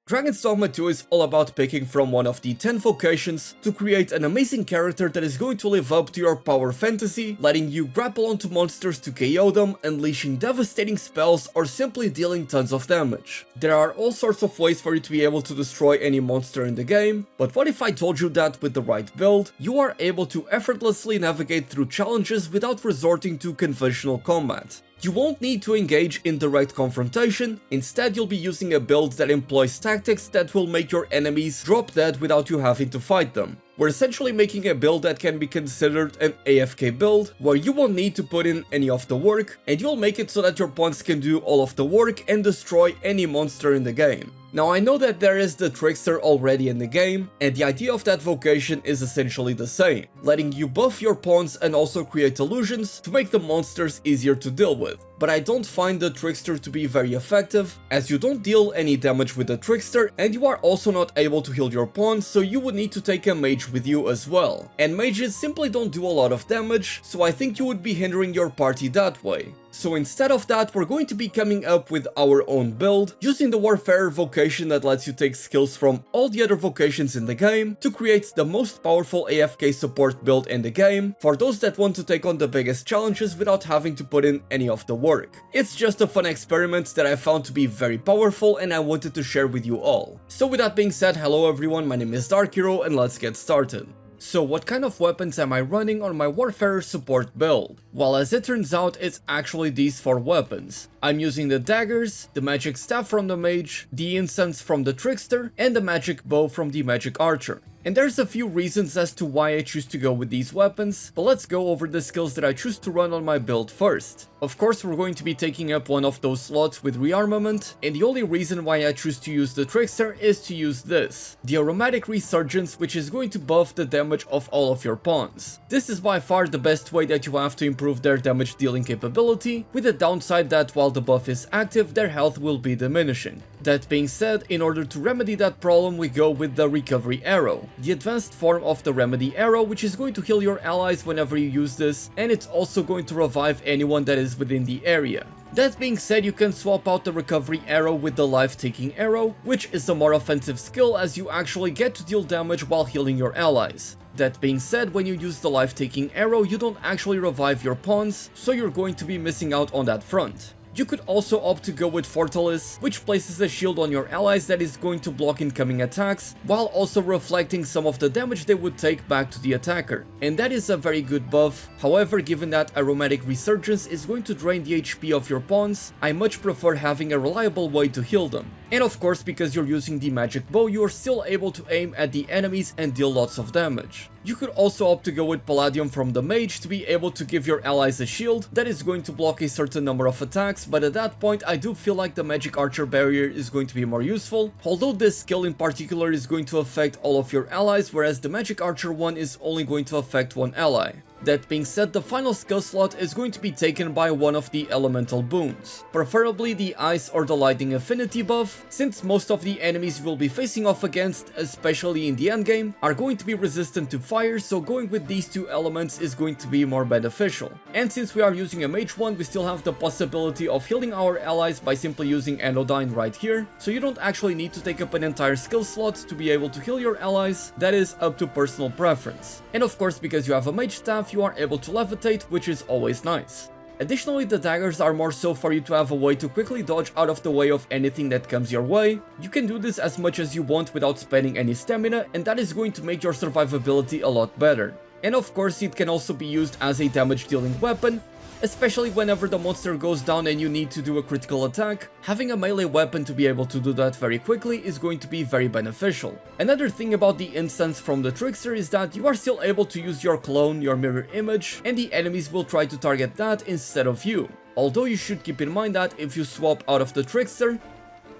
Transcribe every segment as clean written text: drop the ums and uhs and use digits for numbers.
Dragon's Dogma 2 is all about picking from one of the 10 vocations to create an amazing character that is going to live up to your power fantasy, letting you grapple onto monsters to KO them, unleashing devastating spells, or simply dealing tons of damage. There are all sorts of ways for you to be able to destroy any monster in the game, but what if I told you that with the right build, you are able to effortlessly navigate through challenges without resorting to conventional combat? You won't need to engage in direct confrontation, instead you'll be using a build that employs tactics that will make your enemies drop dead without you having to fight them. We're essentially making a build that can be considered an AFK build, where you won't need to put in any of the work, and you'll make it so that your pawns can do all of the work and destroy any monster in the game. Now I know that there is the Trickster already in the game, and the idea of that vocation is essentially the same, letting you buff your pawns and also create illusions to make the monsters easier to deal with. But I don't find the Trickster to be very effective, as you don't deal any damage with the Trickster, and you are also not able to heal your pawns, so you would need to take a mage with you as well. And mages simply don't do a lot of damage, so I think you would be hindering your party that way. So instead of that, we're going to be coming up with our own build, using the Warfarer vocation that lets you take skills from all the other vocations in the game to create the most powerful AFK support build in the game for those that want to take on the biggest challenges without having to put in any of the work. It's just a fun experiment that I found to be very powerful and I wanted to share with you all. So with that being said, hello everyone, my name is Dark Hero and let's get started. So what kind of weapons am I running on my Warfarer support build? Well, as it turns out, it's actually these 4 weapons. I'm using the daggers, the magic staff from the mage, the incense from the trickster, and the magic bow from the magic archer. And there's a few reasons as to why I choose to go with these weapons, but let's go over the skills that I choose to run on my build first. Of course, we're going to be taking up one of those slots with rearmament, and the only reason why I choose to use the trickster is to use this, the aromatic resurgence, which is going to buff the damage of all of your pawns. This is by far the best way that you have to improve their damage dealing capability, with the downside that while the buff is active, their health will be diminishing. That being said, in order to remedy that problem, we go with the recovery arrow, the advanced form of the remedy arrow, which is going to heal your allies whenever you use this, and it's also going to revive anyone that is within the area. That being said, you can swap out the recovery arrow with the life-taking arrow, which is a more offensive skill as you actually get to deal damage while healing your allies. That being said, when you use the life-taking arrow, you don't actually revive your pawns, so you're going to be missing out on that front. You could also opt to go with Fortalice, which places a shield on your allies that is going to block incoming attacks, while also reflecting some of the damage they would take back to the attacker. And that is a very good buff. However, given that aromatic resurgence is going to drain the HP of your pawns, I much prefer having a reliable way to heal them. And of course, because you're using the magic bow, you are still able to aim at the enemies and deal lots of damage. You could also opt to go with Palladium from the mage to be able to give your allies a shield that is going to block a certain number of attacks, but at that point I do feel like the magic archer barrier is going to be more useful, although this skill in particular is going to affect all of your allies, whereas the magic archer one is only going to affect one ally. That being said, the final skill slot is going to be taken by one of the elemental boons, preferably the ice or the lightning affinity buff, since most of the enemies you will be facing off against, especially in the endgame, are going to be resistant to fire, so going with these 2 elements is going to be more beneficial. And since we are using a mage one, we still have the possibility of healing our allies by simply using Anodyne right here, so you don't actually need to take up an entire skill slot to be able to heal your allies. That is up to personal preference. And of course, because you have a mage staff, you are able to levitate, which is always nice. Additionally, the daggers are more so for you to have a way to quickly dodge out of the way of anything that comes your way. You can do this as much as you want without spending any stamina, and that is going to make your survivability a lot better. And of course, it can also be used as a damage dealing weapon, especially whenever the monster goes down and you need to do a critical attack. Having a melee weapon to be able to do that very quickly is going to be very beneficial. Another thing about the instance from the trickster is that you are still able to use your clone, your mirror image, and the enemies will try to target that instead of you. Although you should keep in mind that if you swap out of the trickster,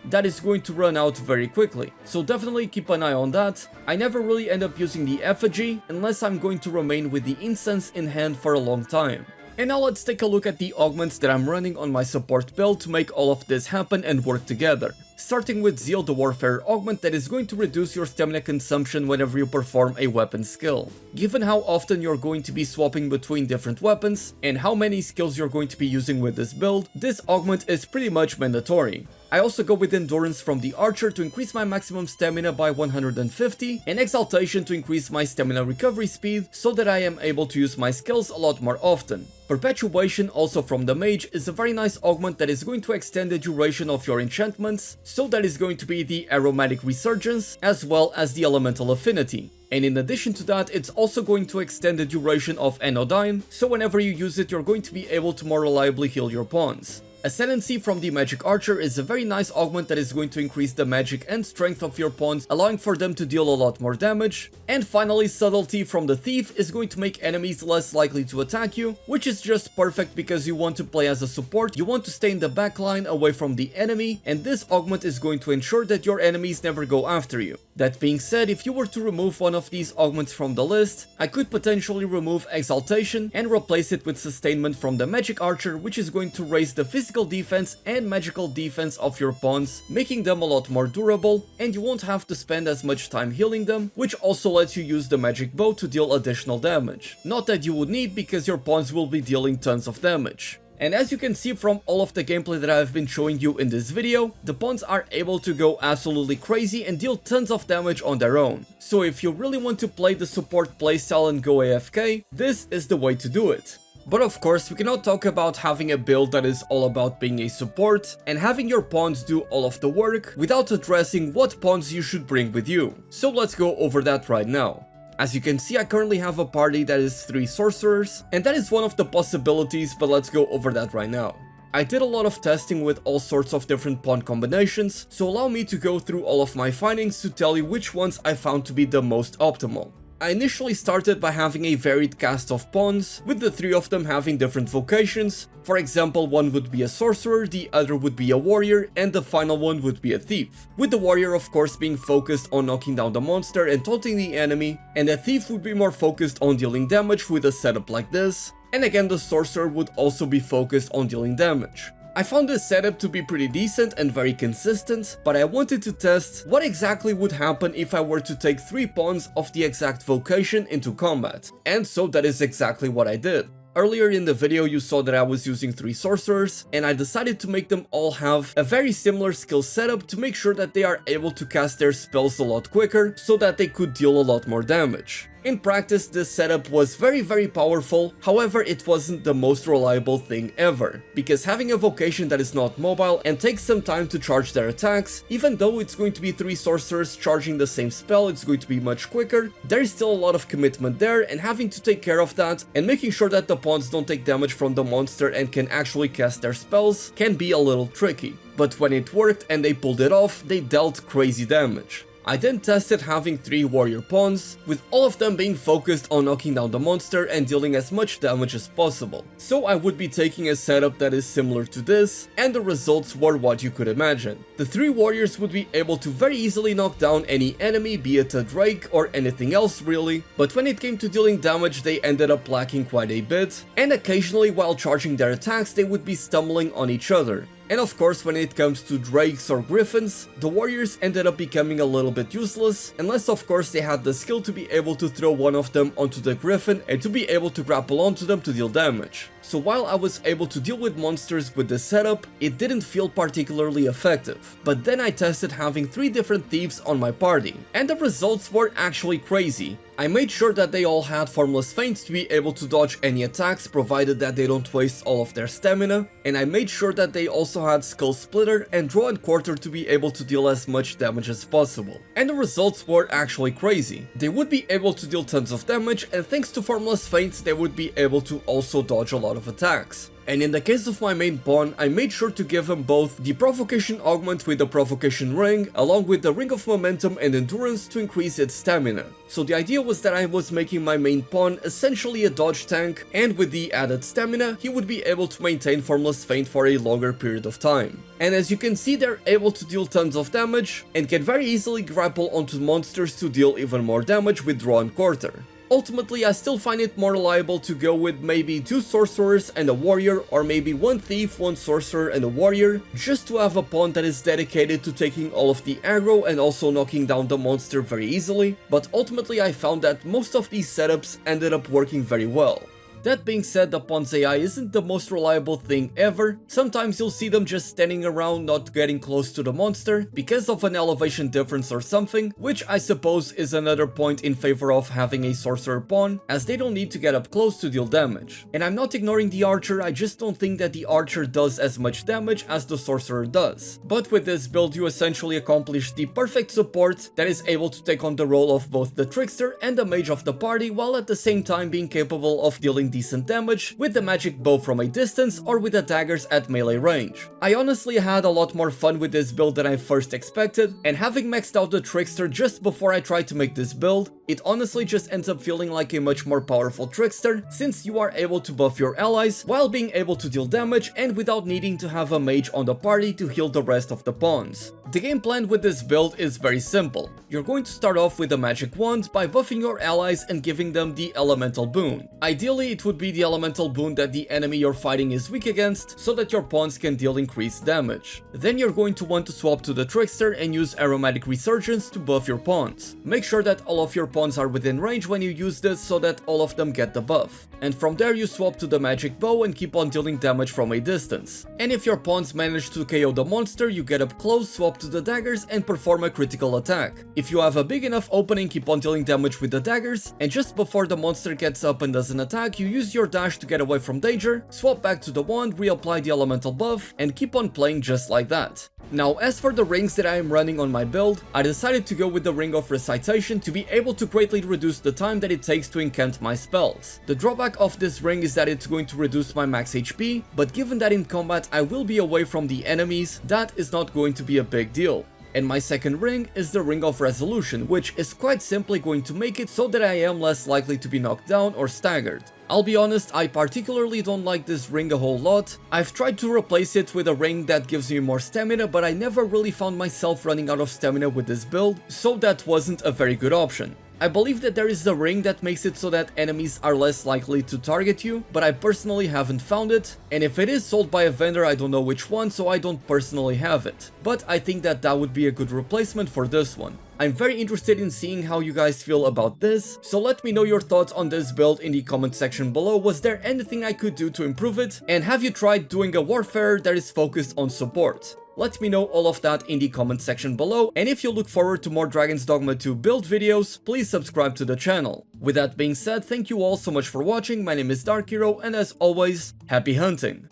that is going to run out very quickly, so definitely keep an eye on that. I never really end up using the effigy unless I'm going to remain with the incense in hand for a long time. And now let's take a look at the augments that I'm running on my support build to make all of this happen and work together. Starting with Zeal, the Warfare augment that is going to reduce your stamina consumption whenever you perform a weapon skill. Given how often you're going to be swapping between different weapons and how many skills you're going to be using with this build, this augment is pretty much mandatory. I also go with Endurance from the Archer to increase my maximum stamina by 150, and Exaltation to increase my stamina recovery speed so that I am able to use my skills a lot more often. Perpetuation, also from the Mage, is a very nice augment that is going to extend the duration of your enchantments, so that is going to be the Aromatic Resurgence as well as the Elemental Affinity. And in addition to that, it's also going to extend the duration of Anodyne, so whenever you use it, you're going to be able to more reliably heal your pawns. Ascendancy from the Magic Archer is a very nice augment that is going to increase the magic and strength of your pawns, allowing for them to deal a lot more damage. And finally, Subtlety from the Thief is going to make enemies less likely to attack you, which is just perfect because you want to play as a support, you want to stay in the backline away from the enemy, and this augment is going to ensure that your enemies never go after you. That being said, if you were to remove one of these augments from the list, I could potentially remove Exaltation and replace it with Sustainment from the Magic Archer, which is going to raise the physical defense and magical defense of your pawns, making them a lot more durable, and you won't have to spend as much time healing them, which also lets you use the magic bow to deal additional damage. Not that you would need, because your pawns will be dealing tons of damage. And as you can see from all of the gameplay that I've been showing you in this video, the pawns are able to go absolutely crazy and deal tons of damage on their own. So if you really want to play the support playstyle and go AFK, this is the way to do it. But of course, we cannot talk about having a build that is all about being a support and having your pawns do all of the work without addressing what pawns you should bring with you. So let's go over that right now. As you can see, I currently have a party that is 3 sorcerers, and that is one of the possibilities, but let's go over that right now. I did a lot of testing with all sorts of different pawn combinations, so allow me to go through all of my findings to tell you which ones I found to be the most optimal. I initially started by having a varied cast of pawns, with the 3 of them having different vocations. For example, one would be a sorcerer, the other would be a warrior, and the final one would be a thief. With the warrior of course being focused on knocking down the monster and taunting the enemy, and the thief would be more focused on dealing damage with a setup like this. And again, the sorcerer would also be focused on dealing damage. I found this setup to be pretty decent and very consistent, but I wanted to test what exactly would happen if I were to take 3 pawns of the exact vocation into combat. And so that is exactly what I did. Earlier in the video you saw that I was using 3 sorcerers, and I decided to make them all have a very similar skill setup to make sure that they are able to cast their spells a lot quicker, so that they could deal a lot more damage. In practice, this setup was very powerful, however it wasn't the most reliable thing ever, because having a vocation that is not mobile and takes some time to charge their attacks, even though it's going to be 3 sorcerers charging the same spell, it's going to be much quicker, there is still a lot of commitment there, and having to take care of that and making sure that the pawns don't take damage from the monster and can actually cast their spells can be a little tricky. But when it worked and they pulled it off, they dealt crazy damage. I then tested having 3 warrior pawns, with all of them being focused on knocking down the monster and dealing as much damage as possible. So I would be taking a setup that is similar to this, and the results were what you could imagine. The 3 warriors would be able to very easily knock down any enemy, be it a drake or anything else really, but when it came to dealing damage they ended up lacking quite a bit, and occasionally while charging their attacks they would be stumbling on each other. And of course, when it comes to drakes or griffins, the warriors ended up becoming a little bit useless, unless of course they had the skill to be able to throw one of them onto the griffin and to be able to grapple onto them to deal damage. So while I was able to deal with monsters with this setup, it didn't feel particularly effective. But then I tested having 3 different thieves on my party, and the results were actually crazy. I made sure that they all had Formless Feints to be able to dodge any attacks provided that they don't waste all of their stamina, and I made sure that they also had Skull Splitter and Draw and Quarter to be able to deal as much damage as possible. And the results were actually crazy. They would be able to deal tons of damage, and thanks to Formless Feints they would be able to also dodge a lot of attacks. And in the case of my main pawn, I made sure to give him both the Provocation Augment with the Provocation Ring, along with the Ring of Momentum and Endurance to increase its stamina. So the idea was that I was making my main pawn essentially a dodge tank, and with the added stamina, he would be able to maintain Formless Feint for a longer period of time. And as you can see, they're able to deal tons of damage, and can very easily grapple onto monsters to deal even more damage with Draw and Quarter. Ultimately, I still find it more reliable to go with maybe 2 sorcerers and a warrior, or maybe 1 thief, 1 sorcerer and a warrior, just to have a pawn that is dedicated to taking all of the aggro and also knocking down the monster very easily, but ultimately I found that most of these setups ended up working very well. That being said, the pawn's AI isn't the most reliable thing ever. Sometimes you'll see them just standing around not getting close to the monster because of an elevation difference or something, which I suppose is another point in favor of having a sorcerer pawn, as they don't need to get up close to deal damage. And I'm not ignoring the archer, I just don't think that the archer does as much damage as the sorcerer does. But with this build you essentially accomplish the perfect support that is able to take on the role of both the trickster and the mage of the party, while at the same time being capable of dealing decent damage with the magic bow from a distance or with the daggers at melee range. I honestly had a lot more fun with this build than I first expected, and having maxed out the trickster just before I tried to make this build, it honestly just ends up feeling like a much more powerful trickster, since you are able to buff your allies while being able to deal damage and without needing to have a mage on the party to heal the rest of the pawns. The game plan with this build is very simple. You're going to start off with a magic wand by buffing your allies and giving them the elemental boon. Ideally it would be the elemental boon that the enemy you're fighting is weak against, so that your pawns can deal increased damage. Then you're going to want to swap to the trickster and use aromatic resurgence to buff your pawns. Make sure that all of your pawns are within range when you use this so that all of them get the buff. And from there you swap to the magic bow and keep on dealing damage from a distance. And if your pawns manage to KO the monster, you get up close, swap to the daggers and perform a critical attack. If you have a big enough opening, keep on dealing damage with the daggers, and just before the monster gets up and does an attack, you use your dash to get away from danger, swap back to the wand, reapply the elemental buff, and keep on playing just like that. Now, as for the rings that I am running on my build, I decided to go with the Ring of Recitation to be able to greatly reduce the time that it takes to incant my spells. The drawback of this ring is that it's going to reduce my max HP, but given that in combat I will be away from the enemies, that is not going to be a big deal. And my second ring is the Ring of Resolution, which is quite simply going to make it so that I am less likely to be knocked down or staggered. I'll be honest, I particularly don't like this ring a whole lot. I've tried to replace it with a ring that gives me more stamina, but I never really found myself running out of stamina with this build, so that wasn't a very good option. I believe that there is a ring that makes it so that enemies are less likely to target you, but I personally haven't found it, and if it is sold by a vendor I don't know which one, so I don't personally have it. But I think that that would be a good replacement for this one. I'm very interested in seeing how you guys feel about this, so let me know your thoughts on this build in the comment section below. Was there anything I could do to improve it? And have you tried doing a warfare that is focused on support? Let me know all of that in the comment section below, and if you look forward to more Dragon's Dogma 2 build videos, please subscribe to the channel. With that being said, thank you all so much for watching. My name is Dark Hero, and as always, happy hunting!